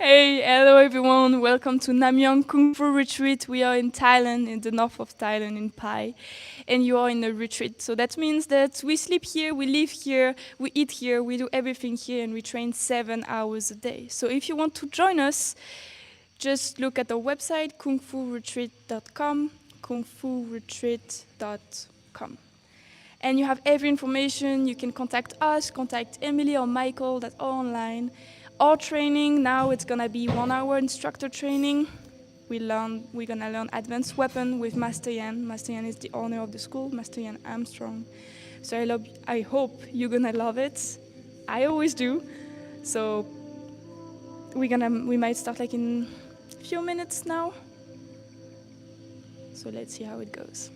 Hey, hello everyone. Welcome to Namyang Kung Fu Retreat. We are in Thailand, in the north of Thailand, in Pai, and you are in a retreat. So that means that we sleep here, we live here, we eat here, we do everything here, and we train 7 hours a day. So if you want to join us, just look at our website, kungfuretreat.com, kungfuretreat.com. And you have every information. You can contact us, contact Emily or Michael that are online. Our training now it's gonna be 1 hour instructor training. We're gonna learn advanced weapon with Master Yan. Master Yan is the owner of the school, Master Yan Armstrong. So I hope you're gonna love it. I always do. So we might start like in a few minutes now. So let's see how it goes.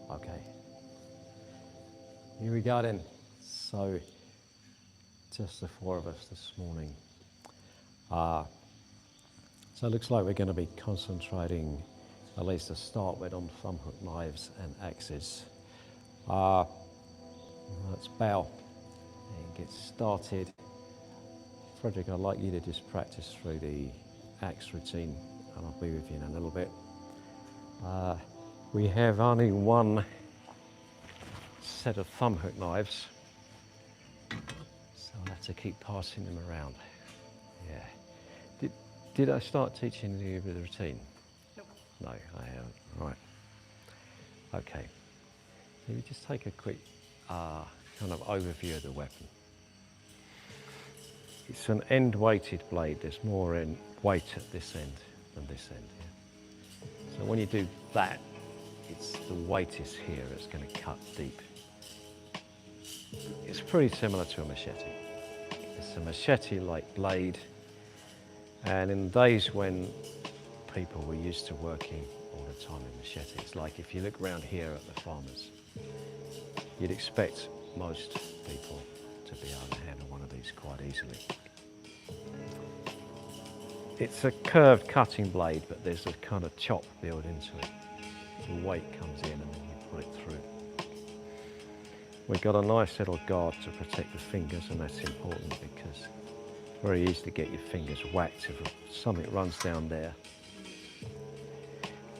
Okay, here we go then. So, just the four of us this morning. So it looks like we're going to be concentrating, at least to start with, on thumb hook knives and axes. Let's bow and get started. Frederick, I'd like you to just practice through the axe routine, and I'll be with you in a little bit. We have only one set of thumb hook knives, so I'll have to keep passing them around. Yeah. Did I start teaching you the routine? Nope. No, I haven't. Right. Okay. So you just take a quick kind of overview of the weapon. It's an end-weighted blade. There's more in weight at this end than this end. Yeah? So when you do that, the weight is here. It's going to cut deep. It's pretty similar to a machete. It's a machete-like blade. And in the days when people were used to working all the time with machetes, like if you look around here at the farmers, you'd expect most people to be able to handle one of these quite easily. It's a curved cutting blade, but there's a kind of chop built into it. The weight comes in and then you put it through. We've got a nice little guard to protect the fingers, and that's important because it's very easy to get your fingers whacked if something runs down there.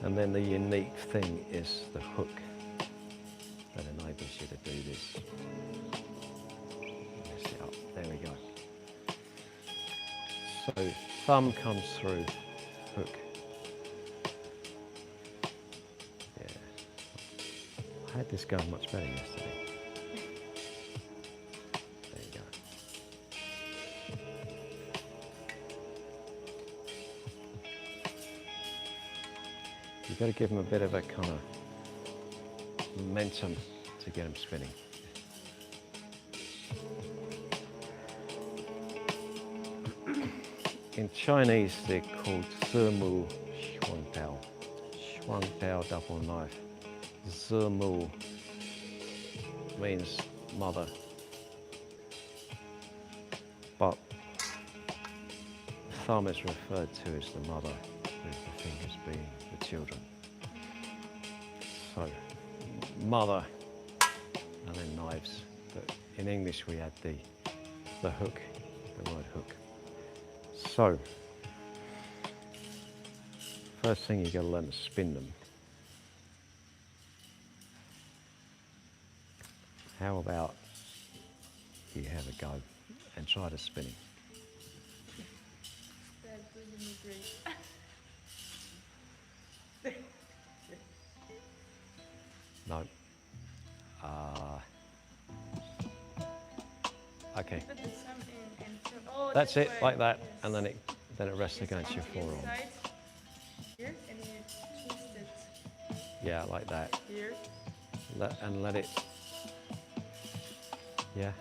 And then the unique thing is the hook that enables you to do this. Mess it up. There we go. So thumb comes through, hook. Yeah. I had this going much better yesterday. There you go. You've got to give them a bit of a kind of momentum to get them spinning. In Chinese, they're called Zimu Shuangdao. Shuangdao double knife. Zimu means mother, but the thumb is referred to as the mother, with the fingers being the children. So, mother and then knives. But in English we add the hook, the word hook. So, first thing you've got to learn to spin them. How about you have a go and try to spinning? That's really great. No. Okay. That's it, like that, and then it rests against your forearm. Here, and you twist it. Yeah, like that. Here. And let it. Yeah,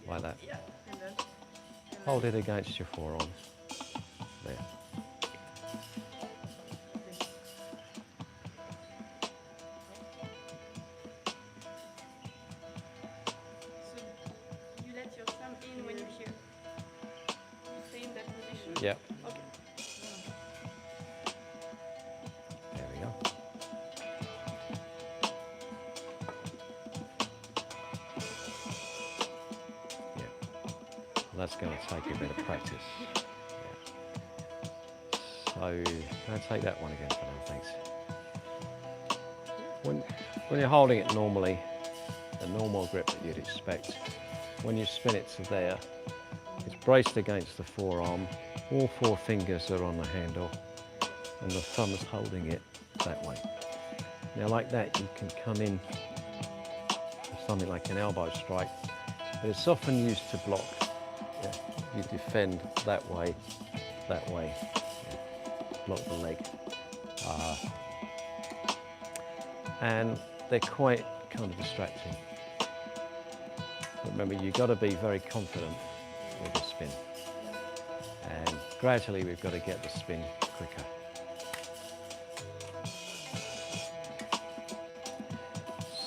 like that. Yeah. And then Hold it against your forearm. There. Yep. Okay. There we go. Yeah. Well, that's going to take a bit of practice. Yeah. So, can I take that one again for now? Thanks. When you're holding it normally, the normal grip that you'd expect, when you spin it to there, it's braced against the forearm, all 4 fingers are on the handle, and the thumb is holding it that way. Now like that you can come in with something like an elbow strike, but it's often used to block. Yeah. You defend that way, yeah. Block the leg. And they're quite kind of distracting. But remember, you've got to be very confident with the spin. And gradually we've got to get the spin quicker.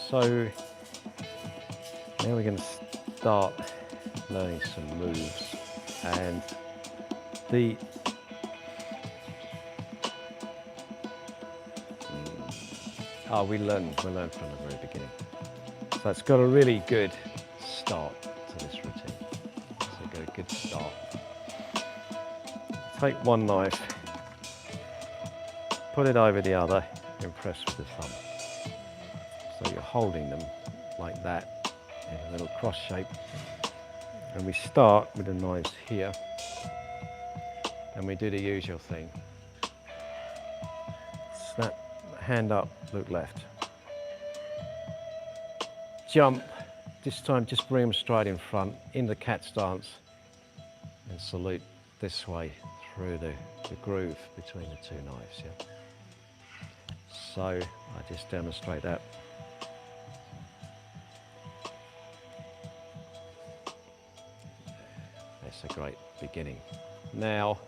So now we're going to start learning some moves, and we learn from the very beginning. So it's got a really good start to this routine. So got a good start. Take one knife, put it over the other, and press with the thumb. So you're holding them like that in a little cross shape. And we start with the knives here, and we do the usual thing. Snap, hand up, look left. Jump, this time just bring them straight in front, in the cat stance, and salute this way through the groove between the 2 knives. Yeah? So I just demonstrate that. That's a great beginning. Now,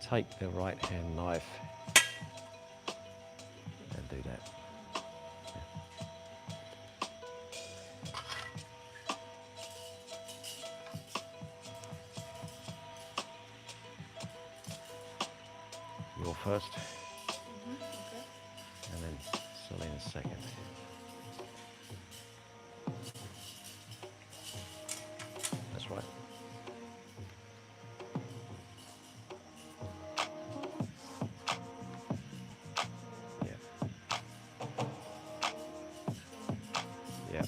take the right hand knife and do that. You're first, Okay. and then Celine second. That's right. Yeah. Yeah.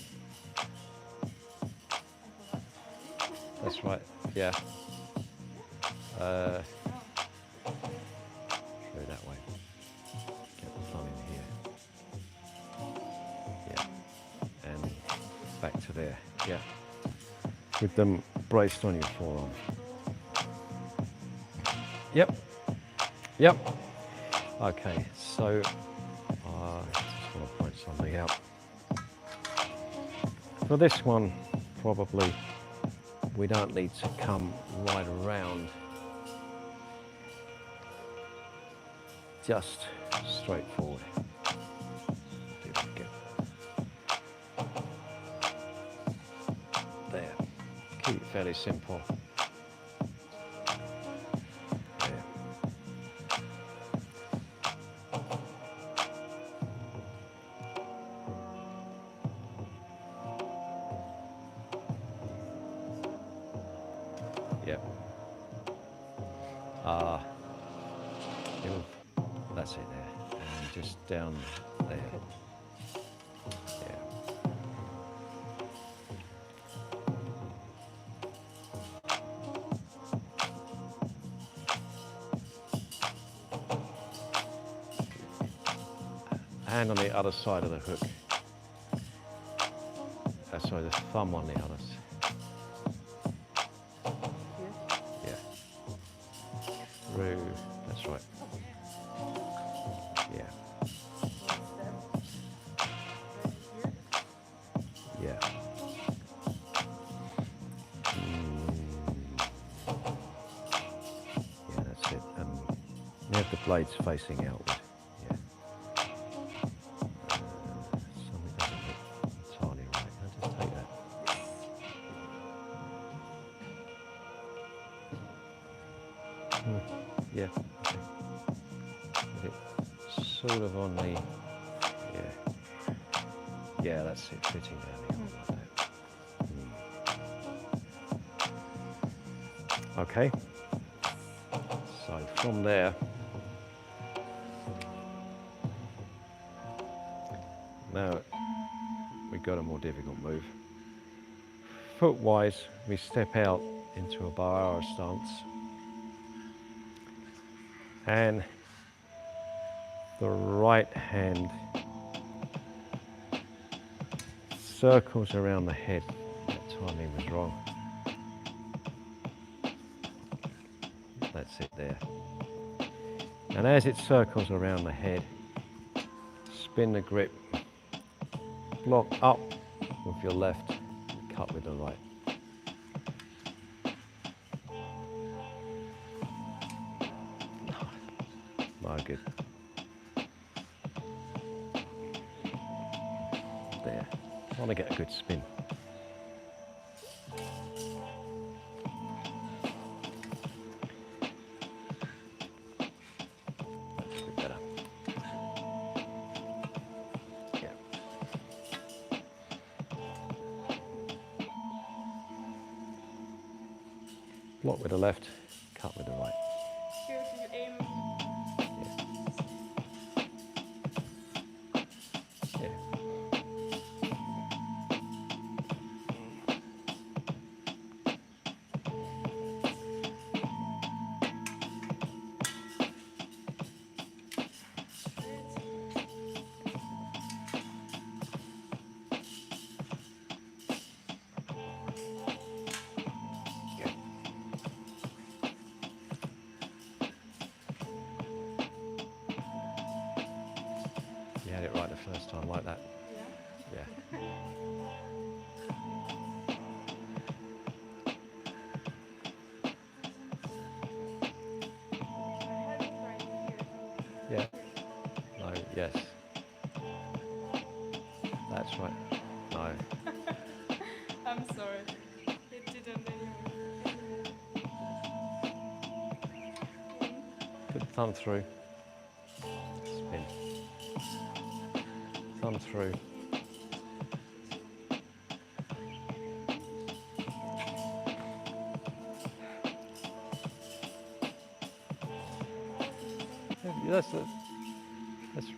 That's right. Yeah. Go that way. Get the thumb in here. Yeah. And back to there. Yeah. With them braced on your forearm. Yep. Yep. Okay, so I just want to point something out. For this one, probably we don't need to come right around, just straight forward. Do that again. There. Keep it fairly simple. There. Yep. That's it there. And just down there. Yeah. Hand on the other side of the hook. Sorry, the thumb on the other side. Yeah. Through. That's right. Yeah. Yeah. Yeah, that's it. You have the blades facing outward. Yeah. Something doesn't look entirely right. I'll just take that. Yeah. Okay. Is it sort of on the, yeah. Yeah, that's it, fitting down the arm like that. Okay. So from there, now we've got a more difficult move. Foot-wise, we step out into a Bahara stance, and the right hand circles around the head. That timing was wrong. That's it there. And as it circles around the head, spin the grip, block up with your left, and cut with the right. No good. There. I want to get a good spin. That's a bit better. Yeah. Block with the left, cut with the right. Here, can you aim? Yeah. Good. You had it right the first time, like that. Yeah. Yeah. Yeah. No, yes. That's right. No. I'm sorry. It didn't anyway. Put the thumb through. Spin. Thumb through. That's it.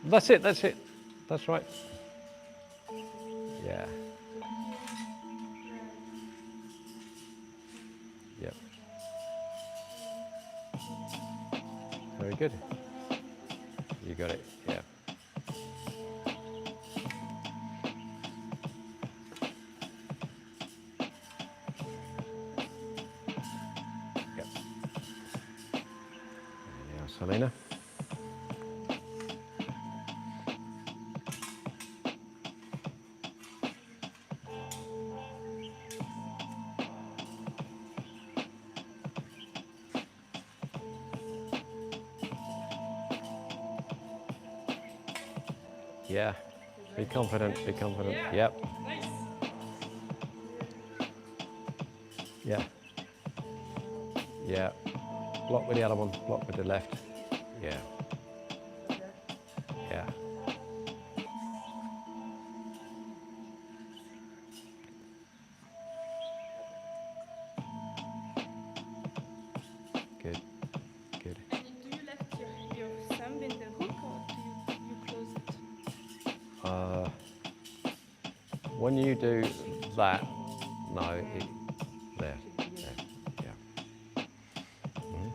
That's it. That's it. That's right. Yeah. Yep. Very good. You got it. Yeah. Yep. Now, Selena. Yeah. Be confident. Be confident. Yeah. Yep. Nice. Yeah. Yeah. Block with the other one. Block with the left. Yeah. Yeah. Good. Good. And do you left your thumb in the hook or do you close it? When you do that, no, it, there. Yeah. Yeah. Mhm.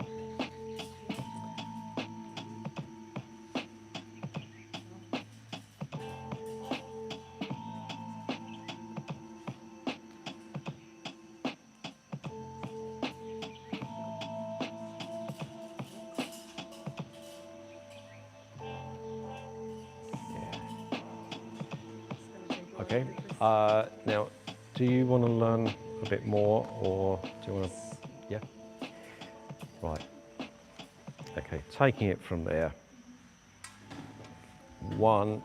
Okay. Now, do you want to learn a bit more, or do you want to? Yeah. Right. Okay. Taking it from there. 1,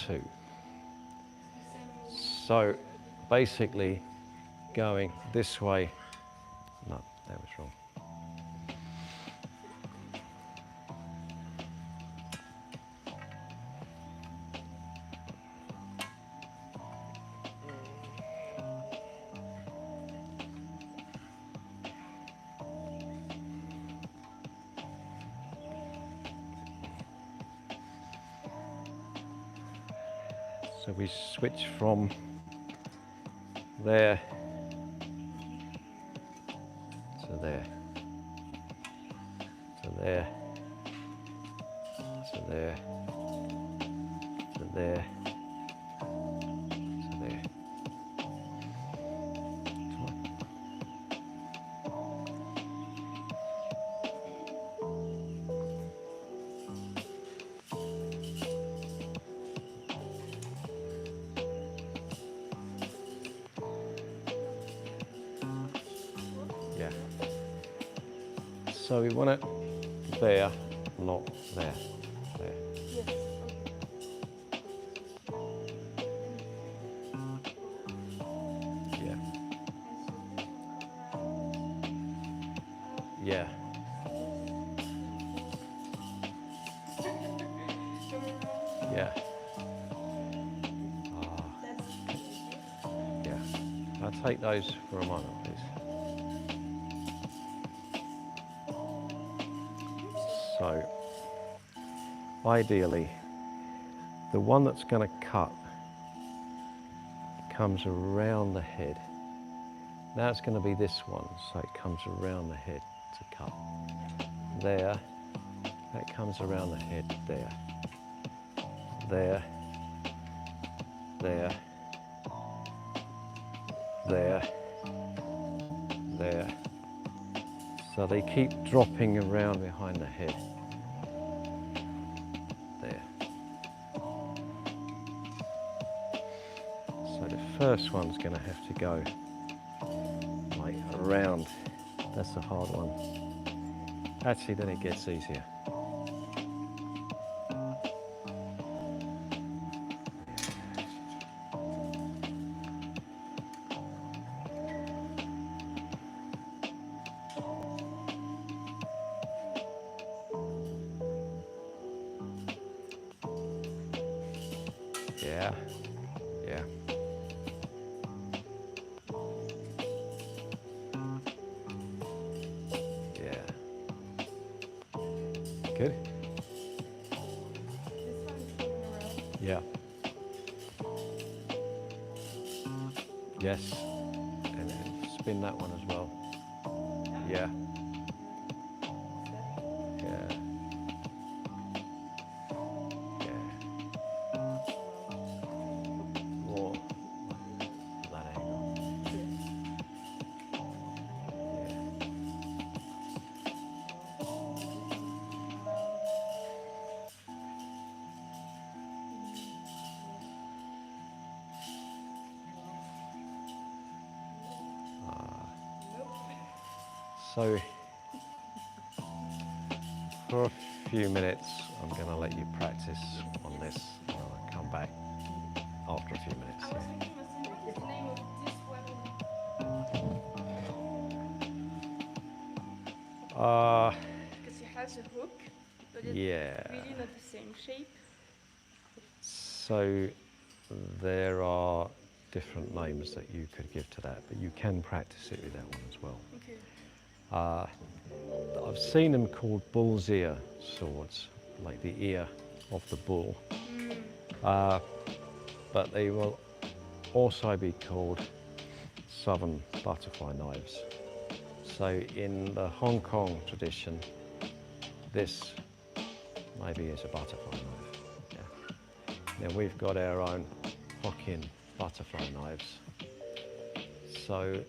2. So, basically, going this way. No, that was wrong. So we switch from there to there, to there, to there, to there, to there. Yeah. So we want it there, not there. There. Yes. Yeah. Yeah. Yeah. Yeah. I'll take those for a moment, please. So, ideally, the one that's going to cut comes around the head. Now it's going to be this one, so it comes around the head to cut. There, that comes around the head, there. There, there, there, there. So they keep dropping around behind the head. There. So the first one's going to have to go like around. That's the hard one. Actually, then it gets easier. Yeah, yeah. Yeah. Good? Yeah. Yes. And then spin that one as well. Yeah. Yeah. Yeah. More that angle. So for a few minutes, I'm going to let you practice on this, and I'll come back after a few minutes. I was thinking the same. What is the name of this weapon? Because it has a hook, but it's Yeah. really not the same shape. So there are different names that you could give to that, but you can practice it with that one as well. Okay. I've seen them called bull's ear swords, like the ear of the bull. But they will also be called southern butterfly knives. So in the Hong Kong tradition, this maybe is a butterfly knife. Yeah. Now we've got our own Hokkien butterfly knives. So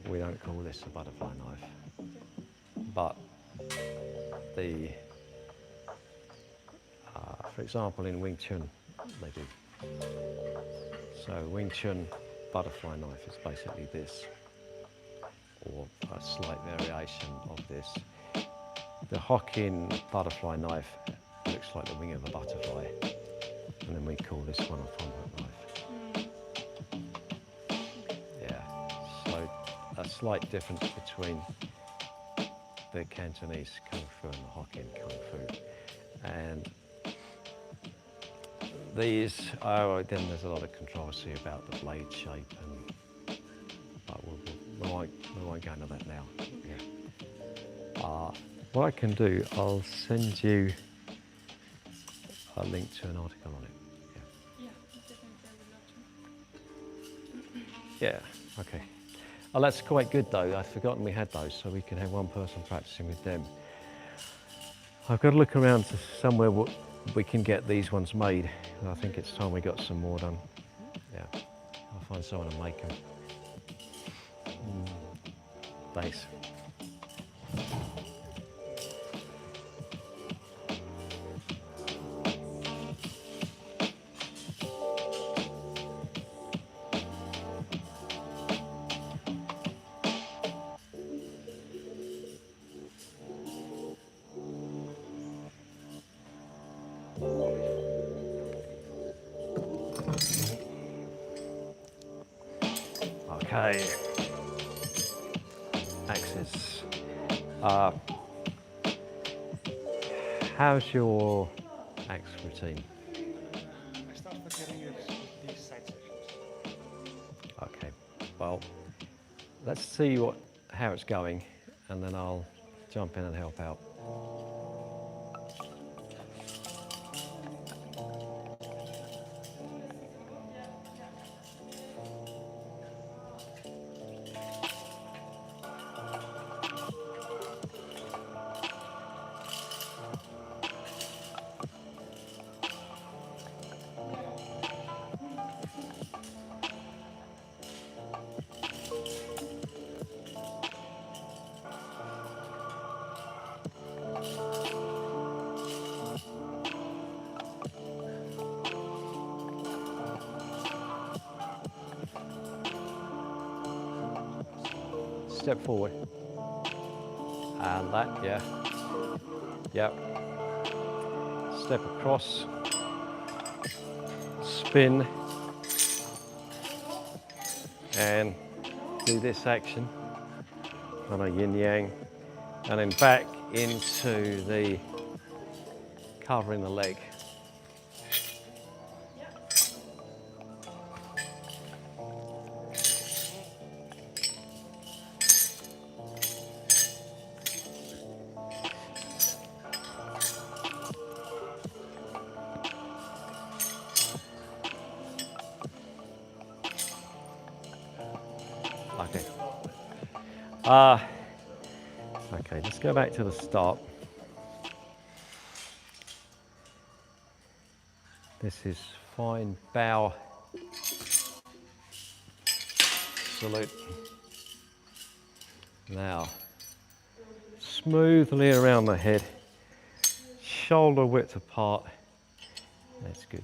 we don't call this a butterfly knife. But the, for example, in Wing Chun, they do. So Wing Chun butterfly knife is basically this, or a slight variation of this. The Hokkien butterfly knife looks like the wing of a butterfly, and then we call this one a fondant knife. Yeah, so a slight difference between the Cantonese Kung Fu and the Hokkien Kung Fu. And these, then there's a lot of controversy about the blade shape, but we won't go into that now. Yeah. What I can do, I'll send you a link to an article on it. Yeah. Yeah, okay. Oh, that's quite good though. I'd forgotten we had those, so we can have one person practicing with them. I've got to look around to somewhere what we can get these ones made. I think it's time we got some more done. Yeah, I'll find someone to make them. Thanks. Okay. Axis. How's your axe routine? I start preparing it with these side sessions. Okay. Well, let's see how it's going, and then I'll jump in and help out. Step forward. And that, yeah. Yep. Step across. Spin. And do this action on a yin yang. And then back into the covering the leg. Okay. Okay, let's go back to the start. This is fine bow. Salute. Now, smoothly around the head, shoulder width apart. That's good.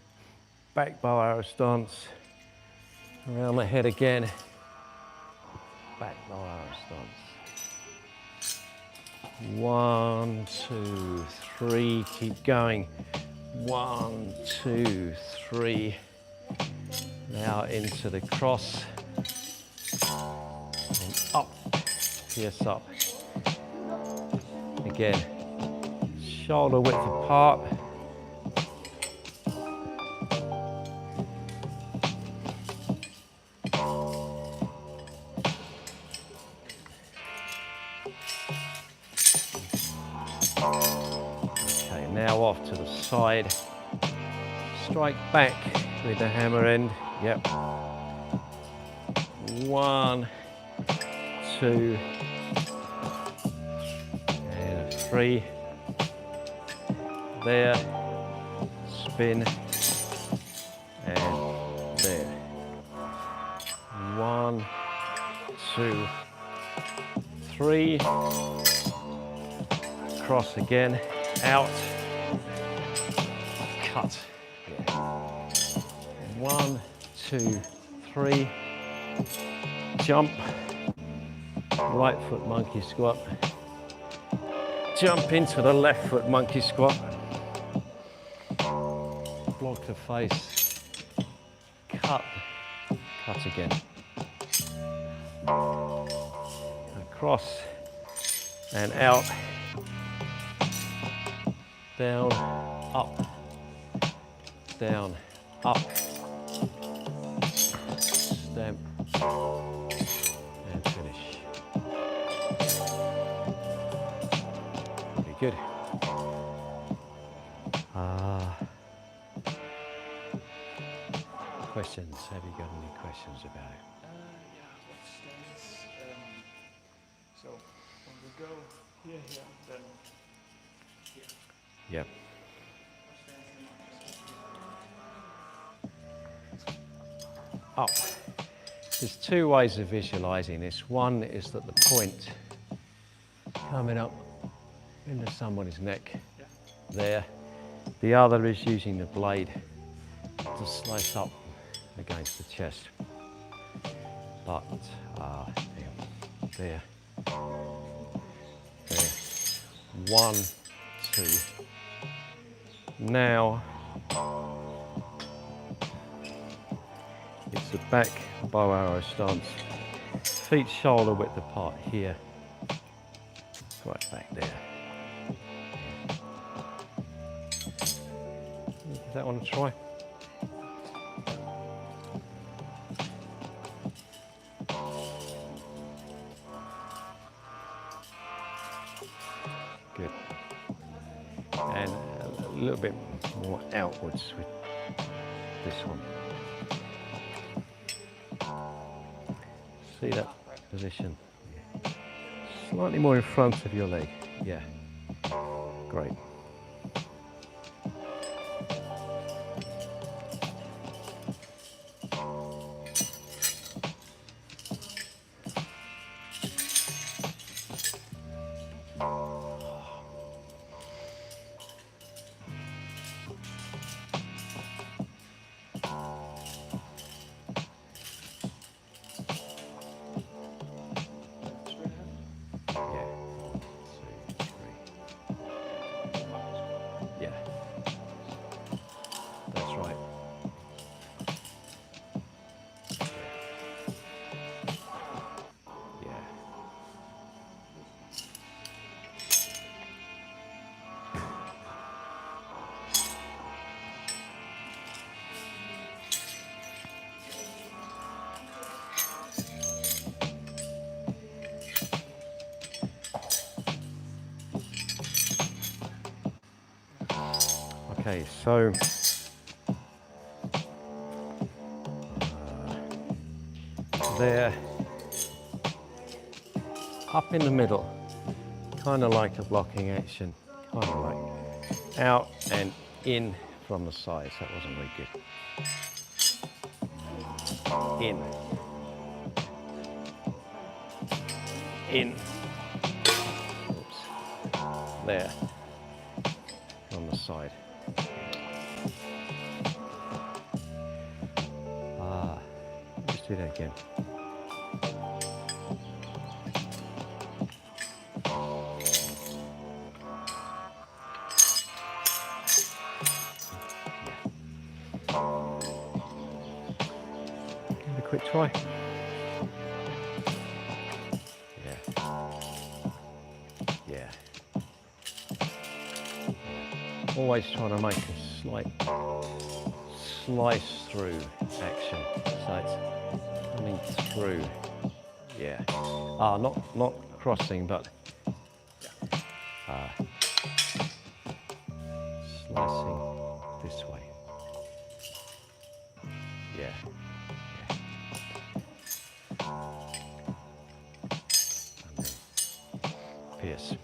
Back bow arrow stance. Around the head again. Back bow arrow stance. 1, 2, 3. Keep going. 1, 2, 3. Now into the cross. And up. Yes, up. Again. Shoulder width apart. Okay, now off to the side. Strike back with the hammer end. Yep. 1, 2, and 3. There. Spin. And there. 1, 2, 3. Cross again. Out. Cut. Yeah. 1, 2, 3. Jump. Right foot monkey squat. Jump into the left foot monkey squat. Block the face. Cut. Cut again. Across and out. Down, up, down, up. Stamp and finish. Very good. Questions? Have you got any questions about it? go here, then here. Yep. Up. There's two ways of visualizing this. One is that the point coming up into somebody's neck there. The other is using the blade to slice up against the chest. But there. 1, 2. Now it's the back bow arrow stance. Feet shoulder width apart here. Right back there. Does that want to try? Good. And a little bit more outwards with this one. See that position? Yeah. Slightly more in front of your leg. Yeah. Great. Okay, so there, up in the middle, kind of like a blocking action, kind of like out and in from the sides. That wasn't very good. In. Oops. There, from the side. Let's do that again. Give it a quick try. Yeah. Always trying to make a slight slice through action. So it's coming through. Yeah. Not crossing, but slicing this way. Yeah. And then pierce.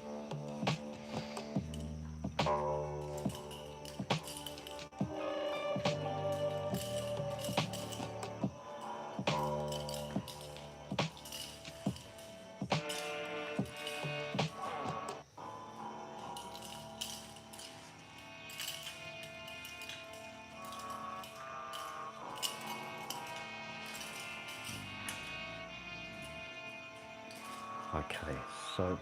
Okay, so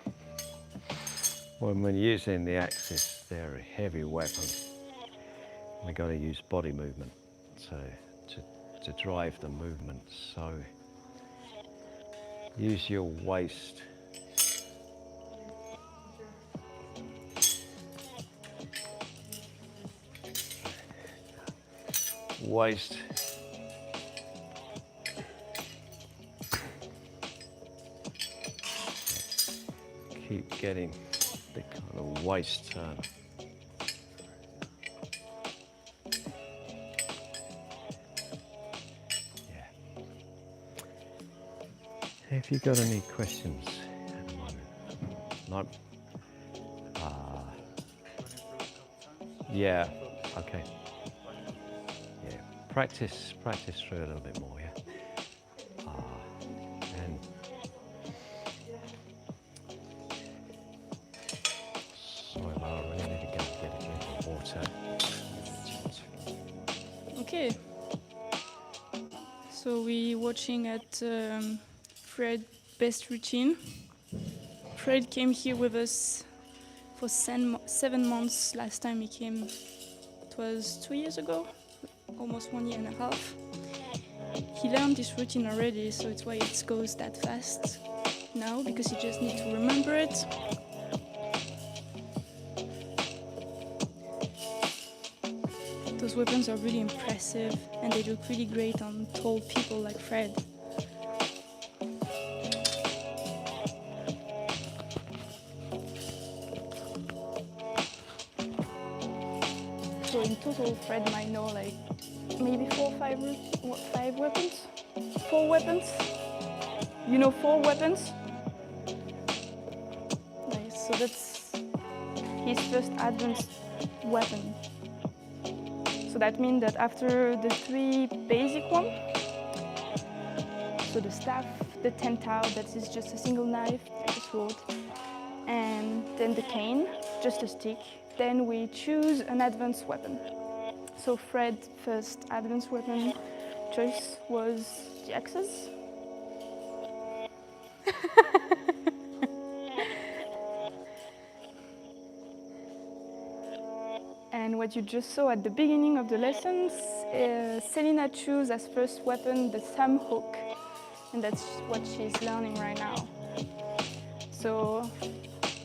when we're using the axis, they're a heavy weapon. We've got to use body movement to drive the movement. So use your waist. Waist. Keep getting the kind of waist turn. Yeah. If you've got any questions at the moment, time. Yeah, okay. Yeah, practice through a little bit more, yeah. And sorry, Laura, I really need to get a drink of water. Okay. So we're watching at Fred's best routine. Fred came here with us for 7 months. Last time he came, it was 2 years ago, almost 1 year and a half. He learned this routine already, so it's why it goes that fast now, because he just needs to remember it. Those weapons are really impressive, and they look really great on tall people like Fred. So in total, Fred might know like maybe 4 or 5 weapons? 4 weapons? You know 4 weapons? Nice, so that's his first advanced weapon. So that means that after the 3 basic ones, so the staff, the 10 tau, that is just a single knife, like a sword, and then the cane, just a stick, then we choose an advanced weapon. So Fred's first advanced weapon choice was the axes. And what you just saw at the beginning of the lessons, Selina chose as first weapon the thumb hook, and that's what she's learning right now. So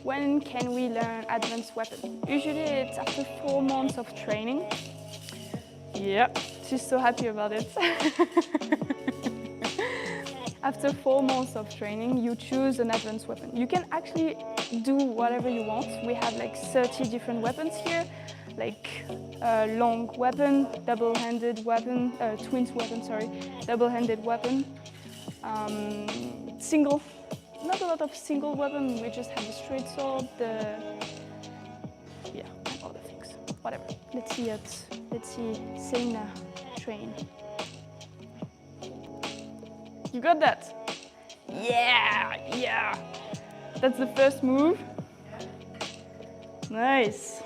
when can we learn advanced weapon? Usually it's after 4 months of training. Yeah, she's so happy about it. After 4 months of training, you choose an advanced weapon. You can actually do whatever you want. We have like 30 different weapons here, like long weapon, double-handed weapon, twins weapon, sorry, double-handed weapon, single, not a lot of single weapon, we just have the straight sword, yeah, and other things, whatever. Let's see Selina train. You got that? Yeah! That's the first move. Nice.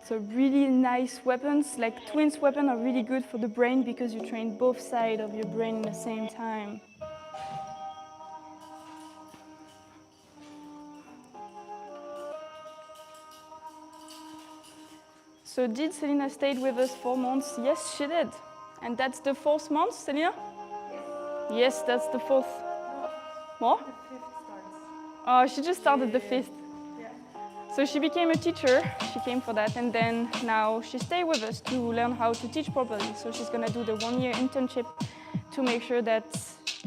So really nice weapons, like twins weapons are really good for the brain because you train both sides of your brain at the same time. So did Selina stayed with us 4 months? Yes, she did. And that's the 4th month, Selina? Yes, that's the 4th. More? The 5th starts. Oh, she just started the 5th. Yeah. So she became a teacher, she came for that, and then now she stayed with us to learn how to teach properly. So she's gonna do the 1-year internship to make sure that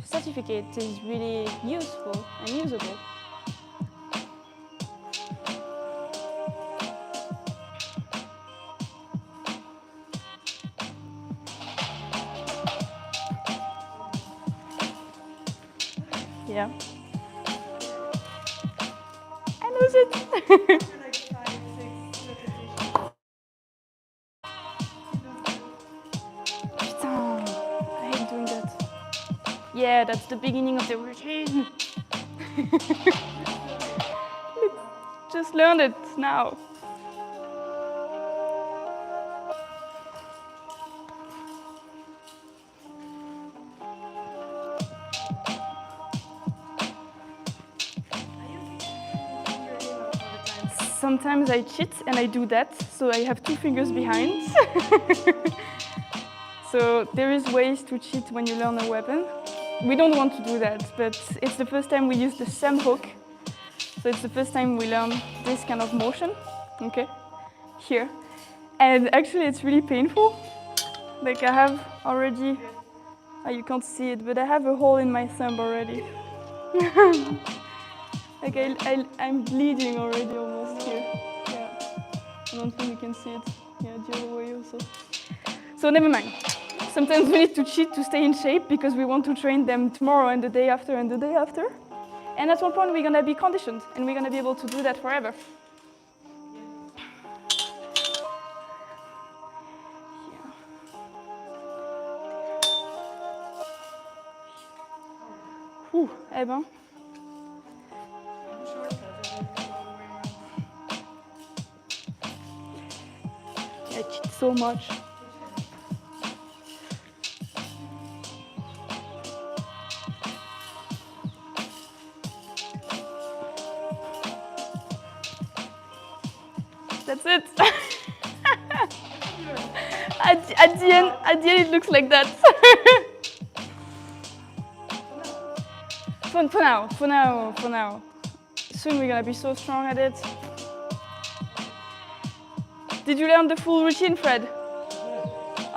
certificate is really useful and usable. Yeah. I lose it. Like 5, 6 repetitions. Putain, I hate doing that. Yeah, that's the beginning of the routine. Just learn it now. Sometimes I cheat and I do that, so I have 2 fingers behind. So there is ways to cheat when you learn a weapon. We don't want to do that, but it's the first time we use the thumb hook. So it's the first time we learn this kind of motion, okay, here. And actually it's really painful. Like I have already, you can't see it, but I have a hole in my thumb already. Like I'm bleeding already almost here. Yeah, I don't think you can see it. Yeah, the other way also. So never mind. sometimes we need to cheat to stay in shape because we want to train them tomorrow and the day after and the day after. And at one point we're gonna be conditioned and we're gonna be able to do that forever. Yeah. Ouh, eh ben. I cheat so much. That's it. at the end, it looks like that. for now. Soon we're gonna be so strong at it. Did you learn the full routine, Fred?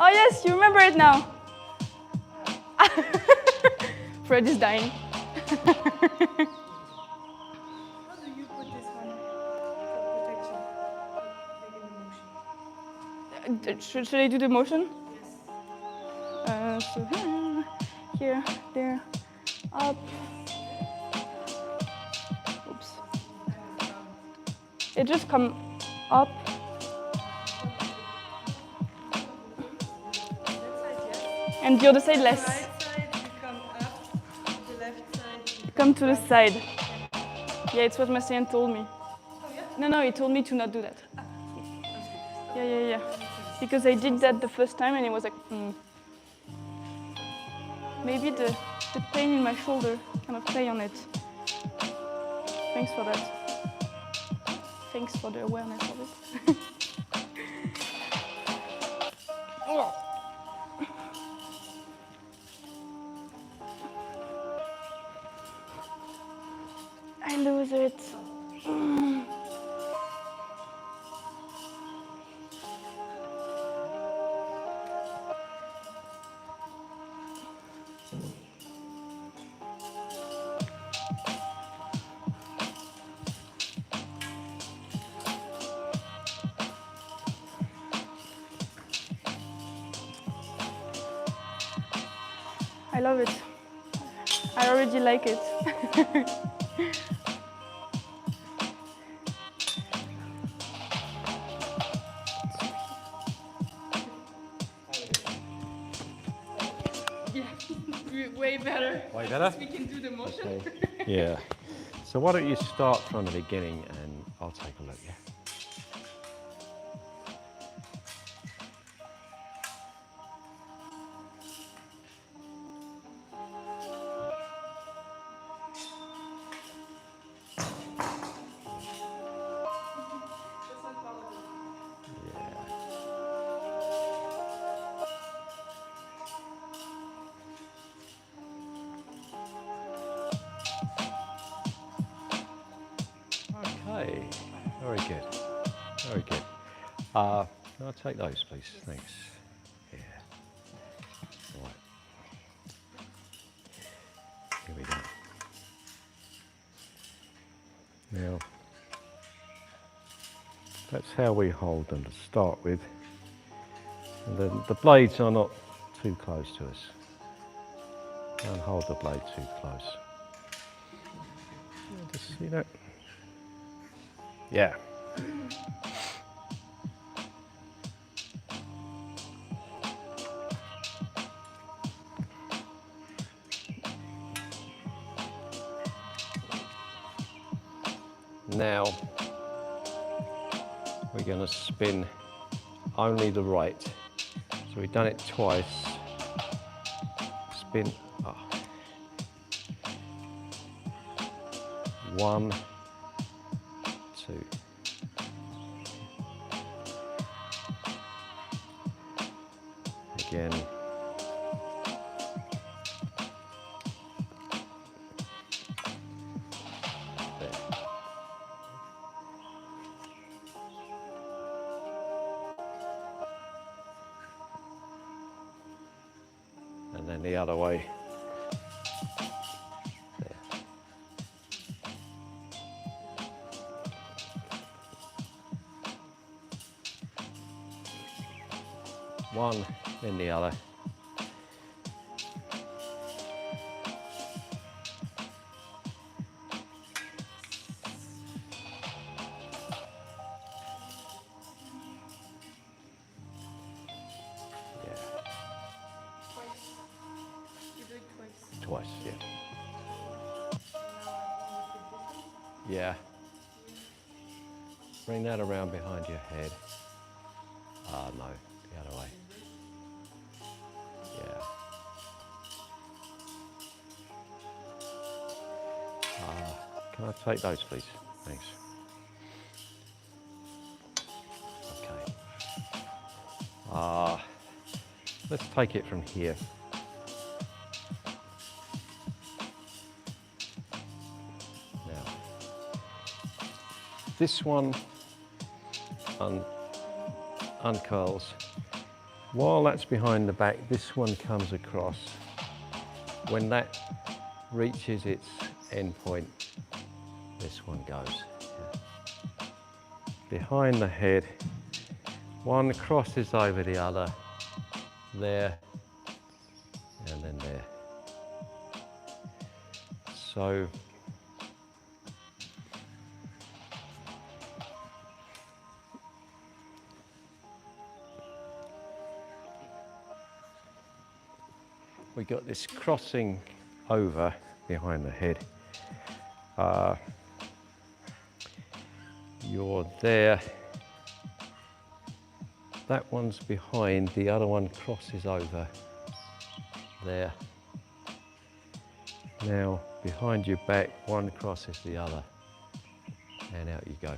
Oh yes, you remember it now. Fred is dying. How do you put this one for protection? Making the motion. Should I do the motion? Yes. So here, there, up. Oops. It just come up. And the other side less. The right side, you come up. The left side, you Come to the side. Yeah, it's what Massian told me. Oh, yeah? No, he told me to not do that. Yeah. Because I did that the first time and it was like, Maybe the pain in my shoulder kind of play on it. Thanks for that. Thanks for the awareness of it. Oh. I lose it. I love it. I already like it. Yeah, way better. Way better? We can do the motion. Okay. Yeah. So why don't you start from the beginning and I'll take a look, yeah? Okay, very good, very good. Can I take those, please? Thanks. Yeah. Right. Here we go. Now, that's how we hold them to start with. And then the blades are not too close to us. Don't hold the blade too close. Just see that? Yeah. Now, we're going to spin only the right. So we've done it twice. Spin. Oh. 1, 2. Again. There. And then the other way. There. One, then the other. twice, yeah. Yeah. Bring that around behind your head. Ah, no, the other way. Yeah. Can I take those, please? Thanks. Okay. Let's take it from here. Now, this one uncurls. While that's behind the back, this one comes across. When that reaches its end point, this one goes. Yeah. Behind the head, one crosses over the other, there, and then there. So, we got this crossing over behind the head. You're there. That one's behind, the other one crosses over there. Now, behind your back, one crosses the other, and out you go.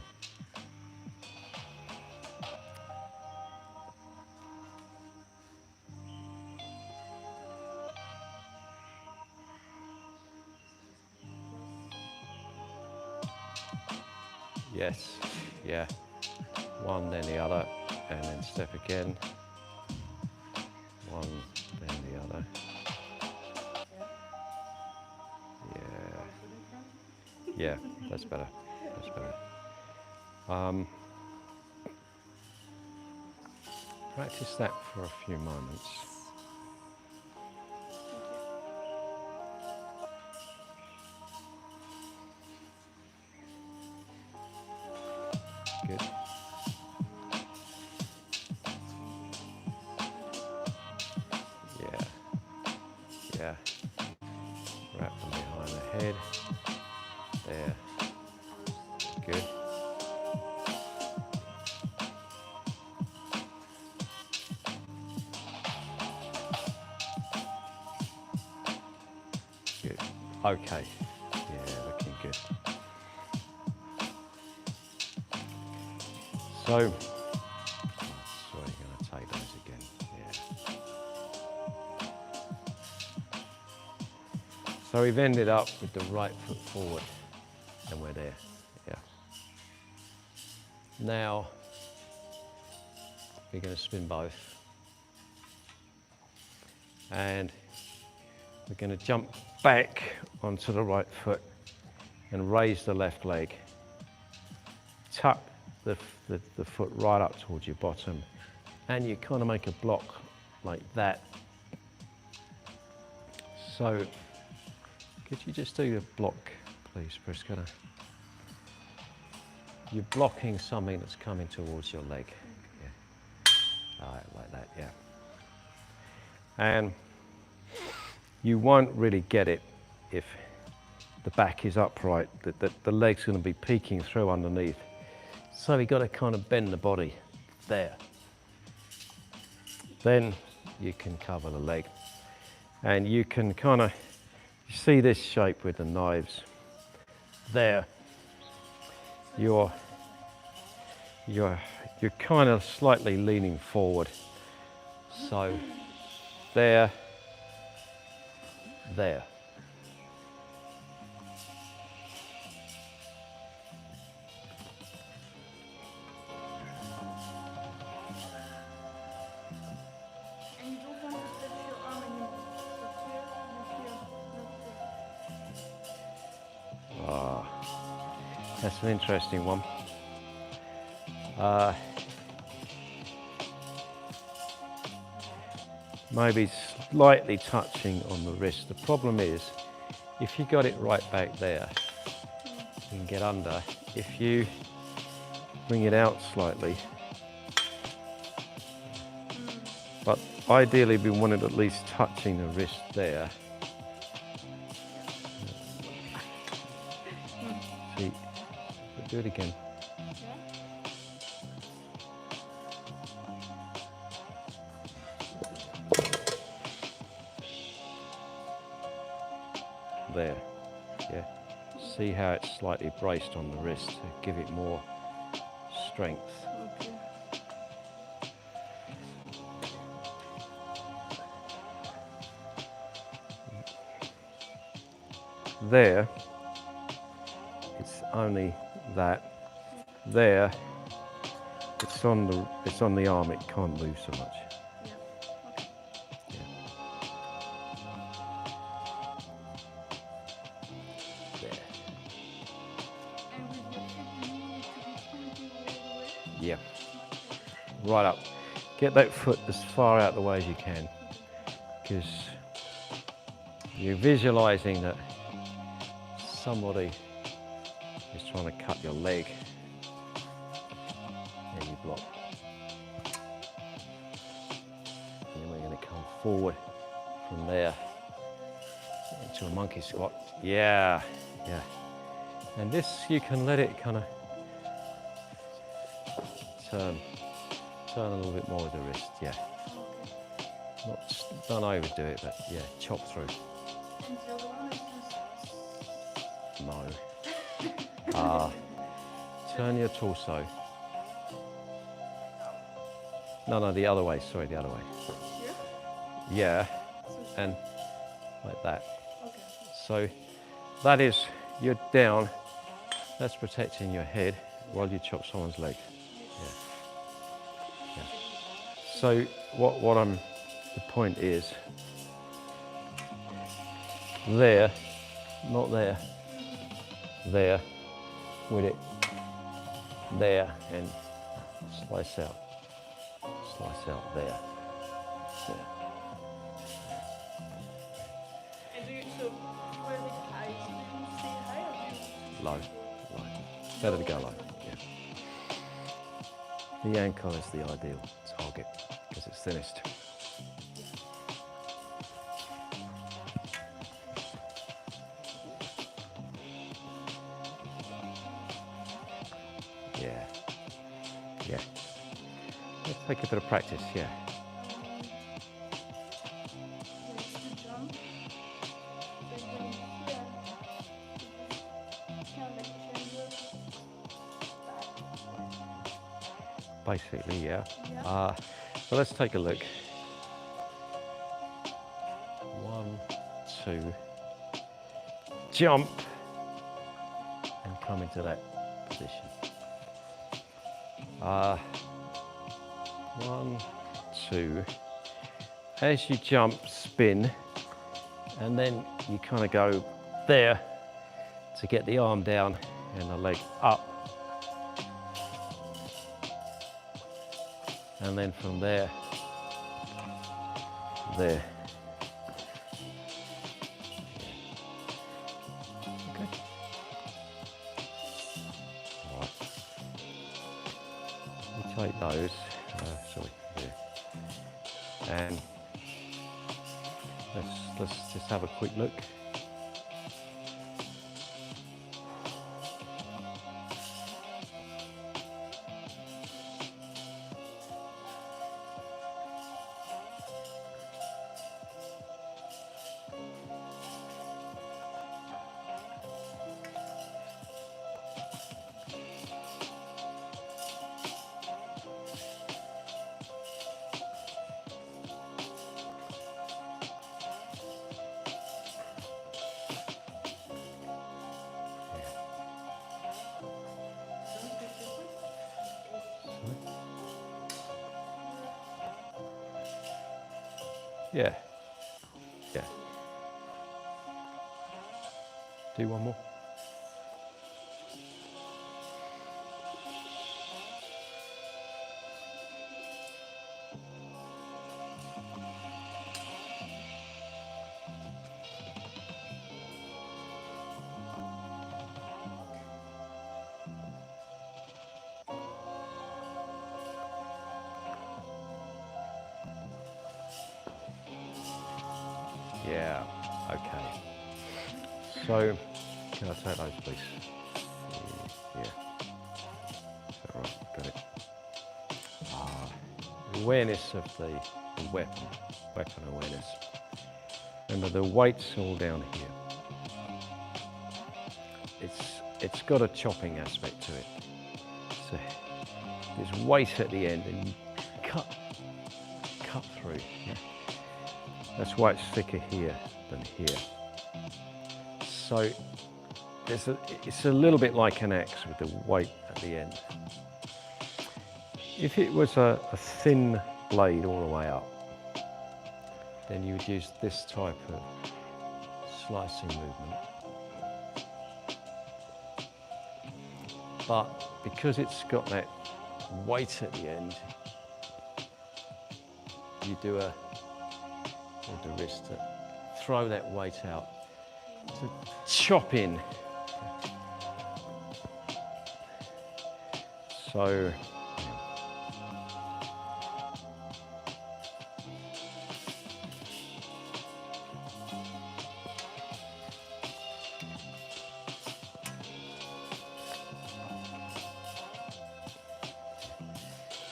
Yes, yeah. One, then the other, and then step again. One, then the other. Yeah. Yeah, that's better. That's better. Practice that for a few moments. Good. Yeah. Yeah. Wrap them behind the head. There. Good. Good. Okay. Yeah, looking good. So, sorry, going to take those again. Yeah. So we've ended up with the right foot forward, and we're there. Yeah. Now we're going to spin both, and we're going to jump back onto the right foot and raise the left leg. Tuck the foot right up towards your bottom, and you kind of make a block like that. So could you just do your block, please, Priscilla? You're blocking something that's coming towards your leg. Yeah. All right, like that, yeah. And you won't really get it if the back is upright, the leg's going to be peeking through underneath. So you've got to kind of bend the body there. Then you can cover the leg. And you can kind of see this shape with the knives. There. You're kind of slightly leaning forward. So there, there. And you don't want to touch your arm anymore. So here, not here. Ah, that's an interesting one. Maybe slightly touching on the wrist. The problem is, if you got it right back there, you can get under. If you bring it out slightly, but ideally we want it at least touching the wrist there. Do it again. Yeah. There. Yeah. See how it's slightly braced on the wrist to give it more strength. Okay. There, it's only that. There, it's on the arm. It can't move so much. Yeah. Okay. There. And with your feet, you need to be pointing all the way. Yeah. Right up. Get that foot as far out the way as you can, because you're visualizing that somebody is trying to cut your leg and you block. And then we're going to come forward from there into a monkey squat. Yeah, yeah. And this, you can let it kind of turn a little bit more with the wrist, yeah. Don't overdo it, but yeah, chop through. And the other one is just No. Turn your torso. No, the other way, sorry, the other way. Here? Yeah, and like that. Okay. So that is, you're down, that's protecting your head while you chop someone's leg. Yeah. Yeah. So the point is, there, not there, there, with it, there, and slice out there. Yeah. And do you, so where the eyes, do you stay high or do you? Low. Better to go low, yeah. The ankle is the ideal target because it's thinnest. Yeah, yeah. Let's take a bit of practice, yeah. Next to jump. So you're going here. Kind of like shoulder. Basically, yeah. Yeah. So let's take a look. 1, 2, jump, and come into that position. 1, 2. As you jump, spin, and then you kind of go there to get the arm down and the leg up. And then from there, there. Okay. All right. We take those, sorry, there. And let's just have a quick look. Yeah. Yeah. Do one more. Yeah, okay. So, can I take those, please? Yeah. awareness of the weapon awareness. Remember, the weight's all down here. It's got a chopping aspect to it. So there's weight at the end, and you cut through. Yeah? That's why it's thicker here than here. So it's a little bit like an axe with the weight at the end. If it was a thin blade all the way up, then you would use this type of slicing movement. But because it's got that weight at the end, you do with the wrist to throw that weight out, to chop in. So,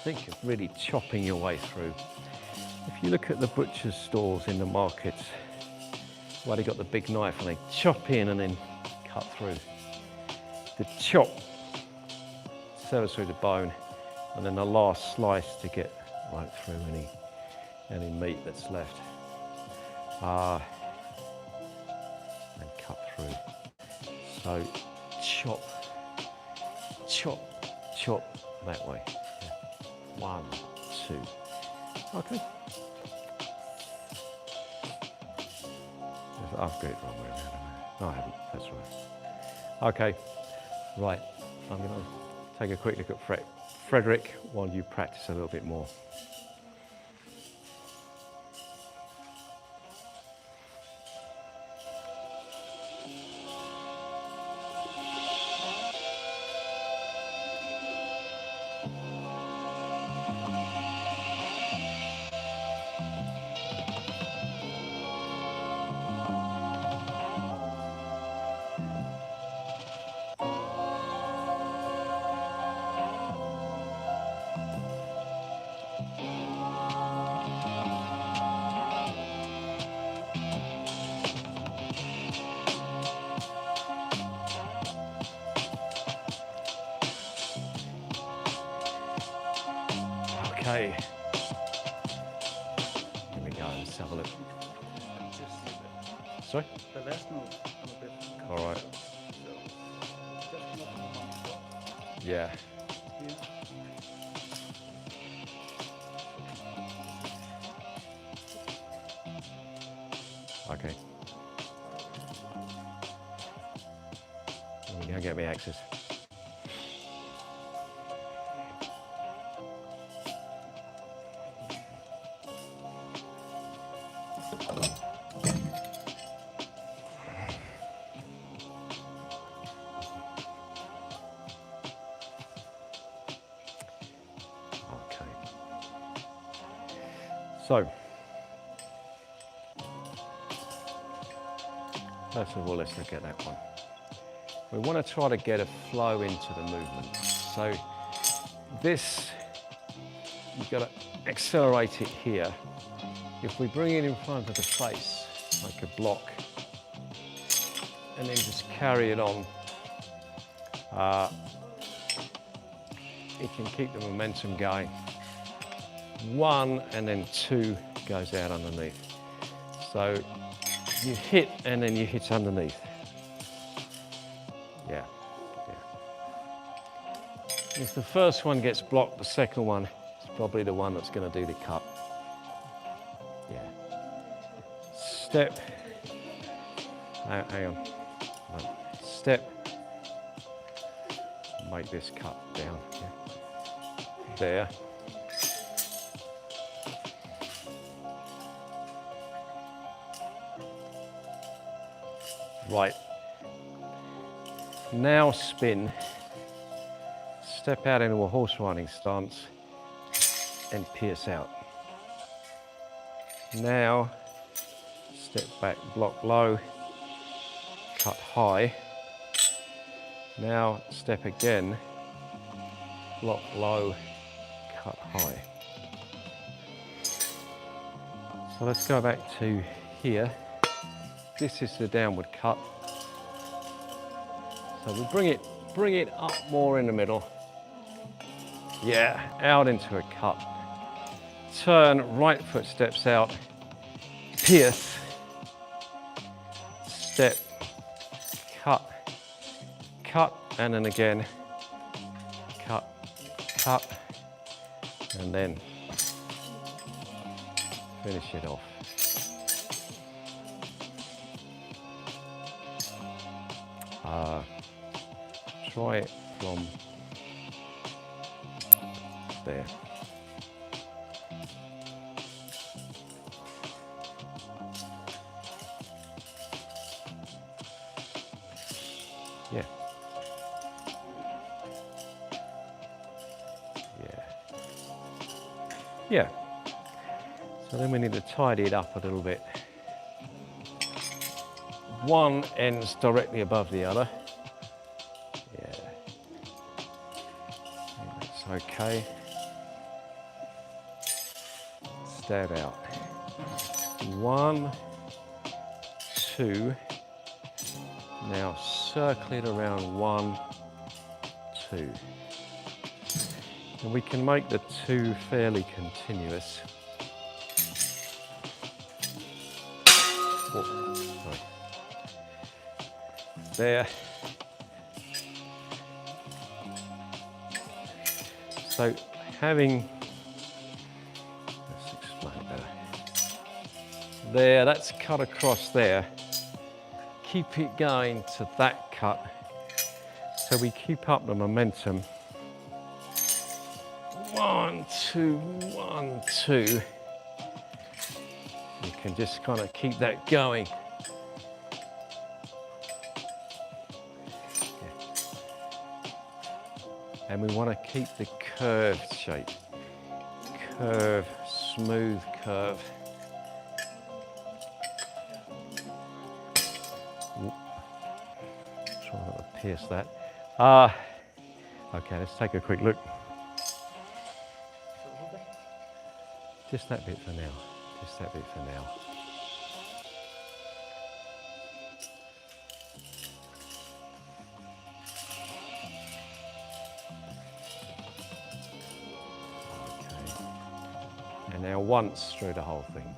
think of really chopping your way through. If you look at the butcher's stalls in the markets, where they got the big knife and they chop in and then cut through. The chop severs through the bone, and then the last slice to get right through any meat that's left. And cut through. So chop, chop, chop that way. Yeah. 1, 2. Okay. I've got it wrong way around. No, I haven't. That's right. Okay. Right. I'm going to take a quick look at Frederick while you practice a little bit more. Okay. Here we go. Let's have a look. Sorry? The last note, I'm a bit. All right. Just come up on the spot Yeah. here. Okay. Here we go. Get me axes. So, first of all, let's look at that one. We want to try to get a flow into the movement. So this, you've got to accelerate it here. If we bring it in front of the face, like a block, and then just carry it on, it can keep the momentum going. 1 and then 2 goes out underneath. So you hit and then you hit underneath. Yeah. If the first one gets blocked, the second one is probably the one that's going to do the cut. Yeah. Step. Hang on. No. Step. Make this cut down. Yeah. There. Right, now spin, step out into a horse riding stance and pierce out. Now, step back, block low, cut high. Now, step again, block low, cut high. So let's go back to here. This is the downward cut. So we bring it up more in the middle. Yeah, out into a cut. Turn, right foot steps out. Pierce. Step. Cut. Cut, and then again. Cut. Cut. And then finish it off. Try it from there. Yeah. Yeah. Yeah. So then we need to tidy it up a little bit. One end's directly above the other. Yeah. That's okay. Stab out. 1, 2. Now circle it around 1, 2. And we can make the 2 fairly continuous. Oh, sorry. There. So having, let's explain better. There, that's cut across there. Keep it going to that cut, so we keep up the momentum. 1, 2, 1, 2. You can just kind of keep that going. And we want to keep the curved shape. Curve, smooth curve. Try not to pierce that. Okay, let's take a quick look. Just that bit for now. Just that bit for now. And now once through the whole thing.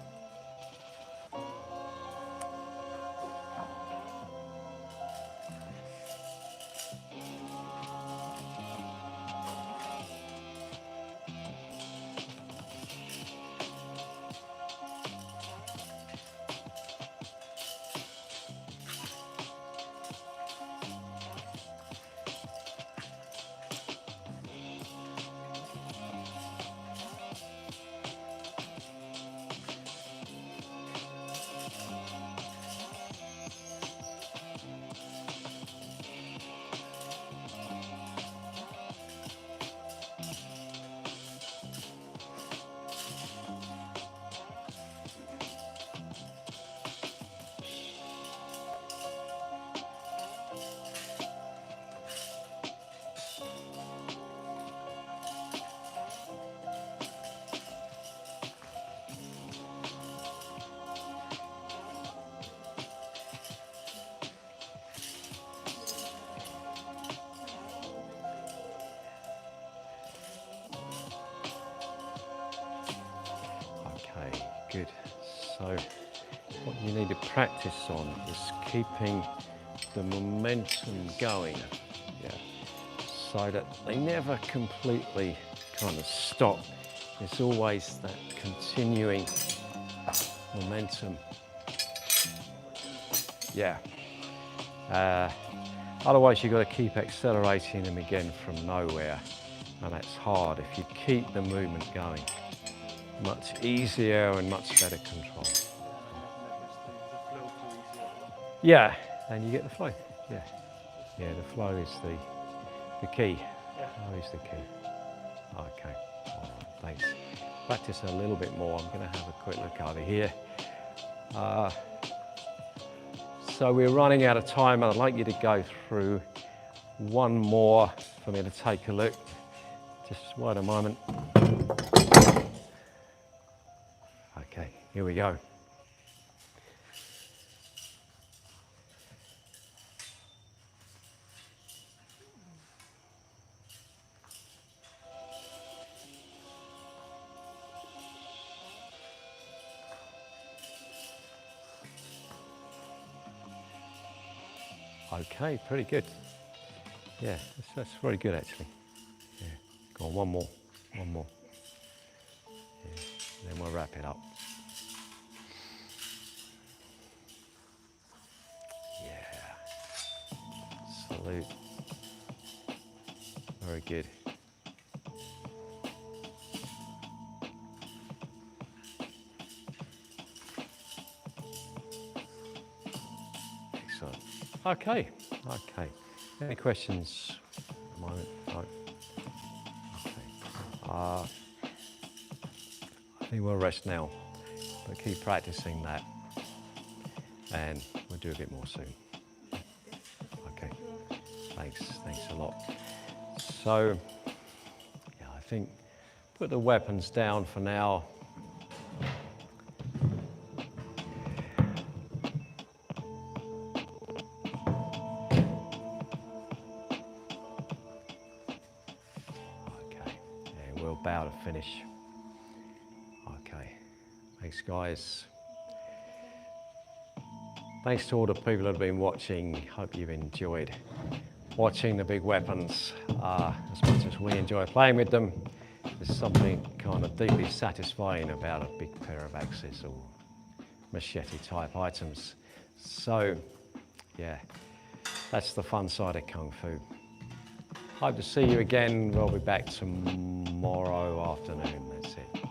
Good. So what you need to practice on is keeping the momentum going, yeah, so that they never completely kind of stop. There's always that continuing momentum. Yeah. Otherwise you've got to keep accelerating them again from nowhere, and that's hard. If you keep the movement going, much easier and much better control. Yeah, and you get the flow. Yeah, yeah. The flow is the key. Flow is the key. Okay. All right. Thanks. Practice a little bit more. I'm going to have a quick look over here. So we're running out of time. I'd like you to go through one more for me to take a look. Just wait a moment. Okay, Here we go. Okay, pretty good. Yeah, that's very good actually. Yeah, go on, one more. Yeah, then we'll wrap it up. Yeah, salute. Very good. Excellent. Okay. Any questions at the moment? No. Okay. I think we'll rest now, but keep practicing that, and we'll do a bit more soon. Okay. Thanks a lot. So, yeah, I think put the weapons down for now. Okay, and we'll bow to finish. Okay, thanks guys. Thanks to all the people that have been watching. Hope you've enjoyed watching the big weapons as much as we enjoy playing with them. There's something kind of deeply satisfying about a big pair of axes or machete type items. So yeah, that's the fun side of Kung Fu. Hope to see you again. We'll be back tomorrow afternoon. That's it.